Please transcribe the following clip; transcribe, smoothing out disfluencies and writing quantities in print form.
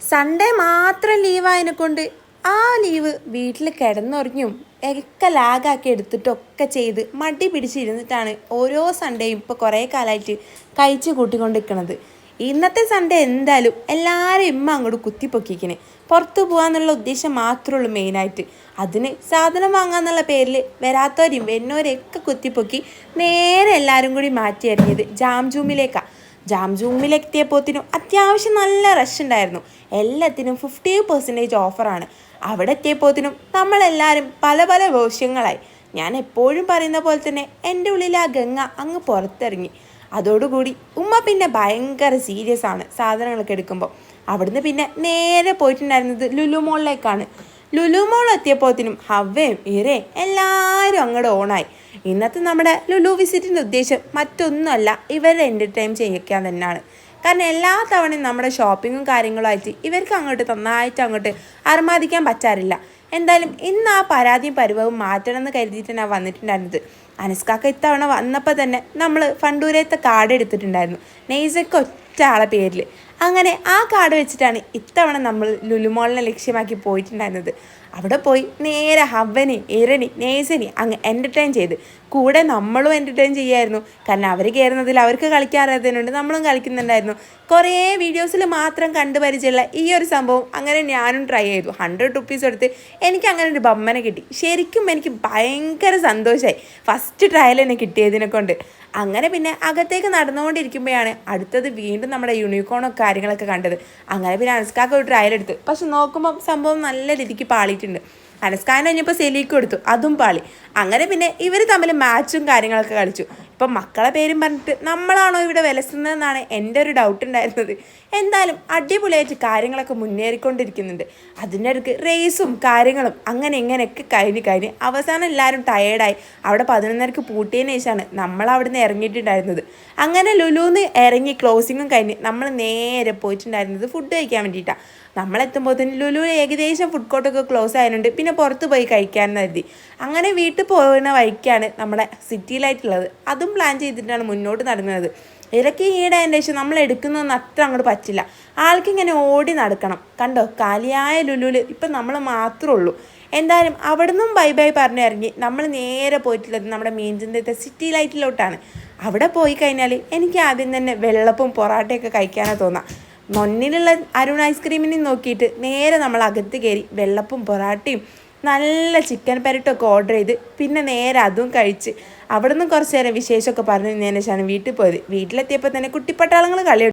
Sunday മാത്രം ലീവായതിനെ കൊണ്ട് ആ ലീവ് വീട്ടിൽ കിടന്നുറങ്ങിയും ഒക്കെ ലാഗാക്കി എടുത്തിട്ടൊക്കെ ചെയ്ത് മടി പിടിച്ചിരുന്നിട്ടാണ് ഓരോ സൺഡേയും ഇപ്പോൾ കുറേ കാലമായിട്ട് കഴിച്ച് കൂട്ടിക്കൊണ്ടിരിക്കുന്നത്. ഇന്നത്തെ സൺഡേ എന്തായാലും എല്ലാവരും ഇമ്മ അങ്ങോട്ട് കുത്തിപ്പൊക്കിക്കണേ. പുറത്തു പോകാന്നുള്ള ഉദ്ദേശം മാത്രമേ ഉള്ളൂ മെയിനായിട്ട്. അതിന് സാധനം വാങ്ങാന്നുള്ള പേരിൽ വരാത്തവരെയും വരുന്നവരെയൊക്കെ കുത്തിപ്പൊക്കി നേരെ എല്ലാവരും കൂടി മാറ്റി ഇറങ്ങിയത് ജാംജൂമിലേക്കാണ്. ജാംജൂമിലെത്തിയപ്പോഴത്തേനും അത്യാവശ്യം നല്ല റഷ് ഉണ്ടായിരുന്നു. എല്ലാത്തിനും 50% ഓഫറാണ്. അവിടെ എത്തിയപ്പോഴത്തേനും നമ്മളെല്ലാവരും പല പല വേർഷ്യങ്ങളായി. ഞാൻ എപ്പോഴും പറയുന്ന പോലെ തന്നെ എൻ്റെ ഉള്ളിൽ ആ ഗംഗ അങ്ങ് പുറത്തിറങ്ങി. അതോടുകൂടി ഉമ്മ പിന്നെ ഭയങ്കര സീരിയസ് ആണ് സാധനങ്ങളൊക്കെ എടുക്കുമ്പോൾ. അവിടുന്ന് പിന്നെ നേരെ പോയിട്ടുണ്ടായിരുന്നത് ലുലു മോളിലേക്കാണ്. ലുലു മോൾ എത്തിയപ്പോഴത്തേനും ഹവ്വയും ഇരയും എല്ലാവരും അങ്ങോട്ട് ഓണായി. ഇന്നത്തെ നമ്മുടെ ലുലു വിസിറ്റിൻ്റെ ഉദ്ദേശം മറ്റൊന്നുമല്ല, ഇവരെ എൻ്റർടൈൻ ചെയ്യിക്കാൻ തന്നെയാണ്. കാരണം എല്ലാ തവണയും നമ്മുടെ ഷോപ്പിങ്ങും കാര്യങ്ങളുമായിട്ട് ഇവർക്ക് അങ്ങോട്ട് നന്നായിട്ട് അങ്ങോട്ട് അർമാദിക്കാൻ പറ്റാറില്ല. എന്തായാലും ഇന്ന് ആ പരാതിയും പരിവവും മാറ്റണം എന്ന് കരുതിയിട്ടാണ് ഞാൻ വന്നിട്ടുണ്ടായിരുന്നത്. അനസ്കാക്ക ഇത്തവണ വന്നപ്പോൾ തന്നെ നമ്മൾ ഫണ്ടൂരത്തെ കാർഡ് എടുത്തിട്ടുണ്ടായിരുന്നു, നെയ്സൊക്കെ ഒറ്റ ആളെ പേരിൽ. അങ്ങനെ ആ കാർഡ് വെച്ചിട്ടാണ് ഇത്തവണ നമ്മൾ ലുലുമോളിനെ ലക്ഷ്യമാക്കി പോയിട്ടുണ്ടായിരുന്നത്. അവിടെ പോയി നേരെ ഹവ്വനെ ഇരണി നെയ്സനി അങ്ങ് എൻ്റർടൈൻ ചെയ്ത് കൂടെ നമ്മളും എൻ്റർടൈൻ ചെയ്യായിരുന്നു. കാരണം അവർ കയറുന്നതിൽ അവർക്ക് കളിക്കാറായതുകൊണ്ട് നമ്മളും കളിക്കുന്നുണ്ടായിരുന്നു. കുറേ വീഡിയോസിൽ മാത്രം കണ്ടു പരിചയമുള്ള ഈ ഒരു സംഭവം അങ്ങനെ ഞാനും ട്രൈ ചെയ്തു. 100 റുപ്പീസ് എടുത്ത് എനിക്ക് അങ്ങനെ ഒരു ബമ്മനെ കിട്ടി. ശരിക്കും എനിക്ക് ഭയങ്കര സന്തോഷമായി ഫസ്റ്റ് ട്രയൽ തന്നെ കിട്ടിയതിനെ കൊണ്ട്. അങ്ങനെ പിന്നെ അകത്തേക്ക് നടന്നുകൊണ്ടിരിക്കുമ്പോഴാണ് അടുത്തത് വീണ്ടും നമ്മുടെ യൂണിക്കോണോ കാര്യങ്ങളൊക്കെ കണ്ടത്. അങ്ങനെ പിന്നെ അനസ്കാക്ക ഒരു ട്രയൽ എടുത്ത്. പക്ഷെ നോക്കുമ്പം സംഭവം നല്ല രീതിക്ക് പാളിയിട്ടുണ്ട്. അനസ്കാൻ കഴിഞ്ഞപ്പോൾ സെലിക്ക് കൊടുത്തു, അതും പാളി. അങ്ങനെ പിന്നെ ഇവർ തമ്മിൽ മാച്ചും കാര്യങ്ങളൊക്കെ കളിച്ചു. ഇപ്പം മക്കളെ പേരും പറഞ്ഞിട്ട് നമ്മളാണോ ഇവിടെ വിലസുന്നതെന്നാണ് എൻ്റെ ഒരു ഡൗട്ട് ഉണ്ടായിരുന്നത്. എന്തായാലും അടിപൊളിയായിട്ട് കാര്യങ്ങളൊക്കെ മുന്നേറിക്കൊണ്ടിരിക്കുന്നുണ്ട്. അതിൻ്റെ ഇടയ്ക്ക് റേസും കാര്യങ്ങളും അങ്ങനെ ഇങ്ങനെയൊക്കെ കഴിഞ്ഞ് അവസാനം എല്ലാവരും ടയേർഡായി. അവിടെ 11:30 പൂട്ടിയതിന് ശേഷമാണ് നമ്മൾ അവിടെ നിന്ന് ഇറങ്ങിയിട്ടുണ്ടായിരുന്നത്. അങ്ങനെ ലുലുന്ന് ഇറങ്ങി ക്ലോസിങ്ങും കഴിഞ്ഞ് നമ്മൾ നേരെ പോയിട്ടുണ്ടായിരുന്നത് ഫുഡ് കഴിക്കാൻ വേണ്ടിയിട്ടാണ്. നമ്മളെത്തുമ്പോൾ തന്നെ ലുലു ഏകദേശം ഫുഡ് കോർട്ടൊക്കെ ക്ലോസ് ആയതുകൊണ്ട് പിന്നെ പുറത്ത് പോയി കഴിക്കാമെന്ന് കരുതി. അങ്ങനെ വീട്ടിൽ പോകുന്ന വഴിക്കാണ് നമ്മുടെ സിറ്റിയിലായിട്ടുള്ളത്. അതും പ്ലാൻ ചെയ്തിട്ടാണ് മുന്നോട്ട് നടക്കുന്നത്. ഇതൊക്കെ ഈടായതിൻ്റെ ശേഷം നമ്മൾ എടുക്കുന്നതൊന്നും അത്ര അങ്ങോട്ട് പറ്റില്ല. ആൾക്കിങ്ങനെ ഓടി നടക്കണം. കണ്ടോ, കാലിയായ ലുലുവിൽ ഇപ്പം നമ്മൾ മാത്രമേ ഉള്ളൂ. എന്തായാലും അവിടെ നിന്നും ബൈ ബൈ പറഞ്ഞ് ഇറങ്ങി നമ്മൾ നേരെ പോയിട്ടുള്ളത് നമ്മുടെ മീൻചന്തത്തെ സിറ്റി ലൈറ്റിലോട്ടാണ്. അവിടെ പോയി കഴിഞ്ഞാൽ എനിക്ക് ആദ്യം തന്നെ വെള്ളപ്പും പൊറാട്ടയൊക്കെ കഴിക്കാനാണ് തോന്നാം. മുന്നിലുള്ള അരുൺ ഐസ്ക്രീമിനെ നോക്കിയിട്ട് നേരെ നമ്മൾ അകത്ത് കയറി വെള്ളപ്പും പൊറാട്ടയും നല്ല ചിക്കൻ പെരട്ടൊക്കെ ഓർഡർ ചെയ്ത് പിന്നെ നേരെ അതും കഴിച്ച് അവിടെ നിന്ന് കുറച്ച് നേരം വിശേഷമൊക്കെ പറഞ്ഞു നിന്നതിന് ശേഷമാണ് വീട്ടിൽ പോയത്. വീട്ടിലെത്തിയപ്പോൾ തന്നെ കുട്ടിപ്പട്ടാളങ്ങൾ കളി